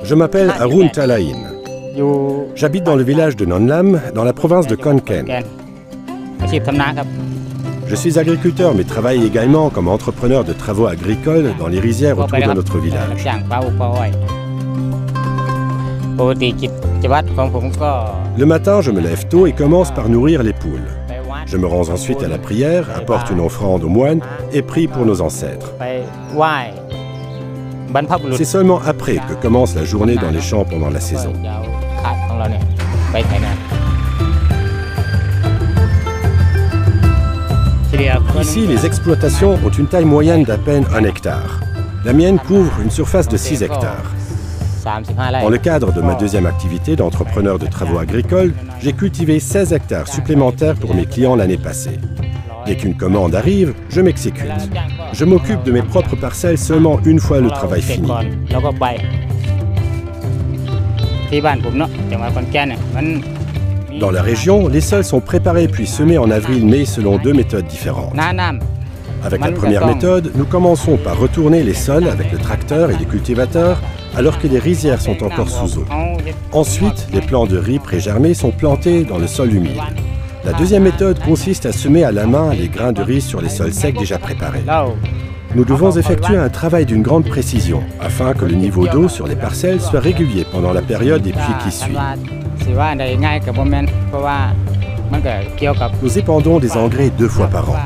Je m'appelle Arun Talain. J'habite dans le village de Nonlam, dans la province de Khon Kaen. Je suis agriculteur, mais travaille également comme entrepreneur de travaux agricoles dans les rizières autour de notre village. Le matin, je me lève tôt et commence par nourrir les poules. Je me rends ensuite à la prière, apporte une offrande aux moines et prie pour nos ancêtres. C'est seulement après que commence la journée dans les champs pendant la saison. Ici, les exploitations ont une taille moyenne d'à peine 1 hectare. La mienne couvre une surface de 6 hectares. Dans le cadre de ma deuxième activité d'entrepreneur de travaux agricoles, j'ai cultivé 16 hectares supplémentaires pour mes clients l'année passée. Dès qu'une commande arrive, je m'exécute. Je m'occupe de mes propres parcelles seulement une fois le travail fini. Dans la région, les sols sont préparés puis semés en avril-mai selon 2 méthodes différentes. Avec la première méthode, nous commençons par retourner les sols avec le tracteur et les cultivateurs alors que les rizières sont encore sous eau. Ensuite, les plants de riz pré-germés sont plantés dans le sol humide. La deuxième méthode consiste à semer à la main les grains de riz sur les sols secs déjà préparés. Nous devons effectuer un travail d'une grande précision afin que le niveau d'eau sur les parcelles soit régulier pendant la période des pluies qui suit. Nous épandons des engrais 2 fois par an.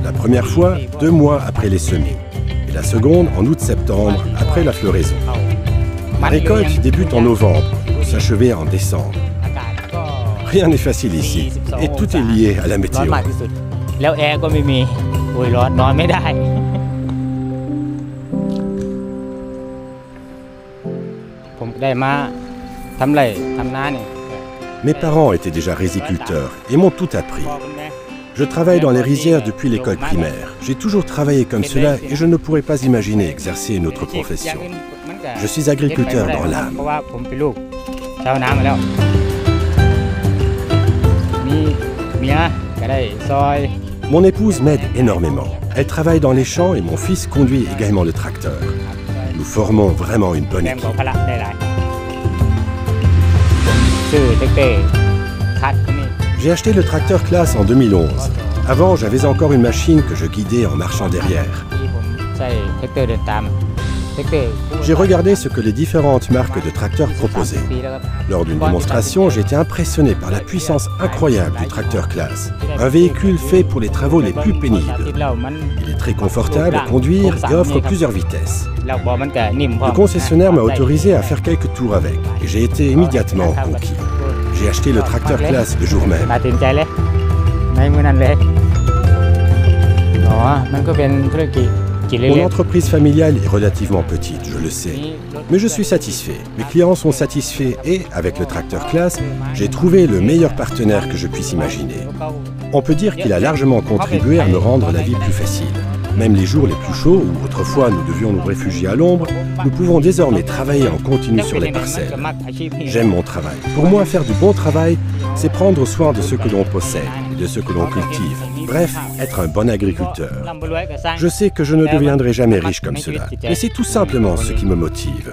La première fois, 2 mois après les semis. Et la seconde en août-septembre, après la floraison. La récolte débute en novembre, pour s'achever en décembre. Rien n'est facile ici, et tout est lié à la météo. Mes parents étaient déjà riziculteurs et m'ont tout appris. Je travaille dans les rizières depuis l'école primaire. J'ai toujours travaillé comme cela et je ne pourrais pas imaginer exercer une autre profession. Je suis agriculteur dans l'âme. Mon épouse m'aide énormément. Elle travaille dans les champs et mon fils conduit également le tracteur. Nous formons vraiment une bonne équipe. J'ai acheté le tracteur Claas en 2011. Avant, j'avais encore une machine que je guidais en marchant derrière. J'ai regardé ce que les différentes marques de tracteurs proposaient. Lors d'une démonstration, j'ai été impressionné par la puissance incroyable du tracteur Claas. Un véhicule fait pour les travaux les plus pénibles. Il est très confortable à conduire et offre plusieurs vitesses. Le concessionnaire m'a autorisé à faire quelques tours avec et j'ai été immédiatement conquis. J'ai acheté le tracteur Claas le jour même. Mon entreprise familiale est relativement petite, je le sais. Mais je suis satisfait. Mes clients sont satisfaits et, avec le tracteur Claas, j'ai trouvé le meilleur partenaire que je puisse imaginer. On peut dire qu'il a largement contribué à me rendre la vie plus facile. Même les jours les plus chauds, où autrefois nous devions nous réfugier à l'ombre, nous pouvons désormais travailler en continu sur les parcelles. J'aime mon travail. Pour moi, faire du bon travail, c'est prendre soin de ce que l'on possède et de ce que l'on cultive. Bref, être un bon agriculteur. Je sais que je ne deviendrai jamais riche comme cela, mais c'est tout simplement ce qui me motive.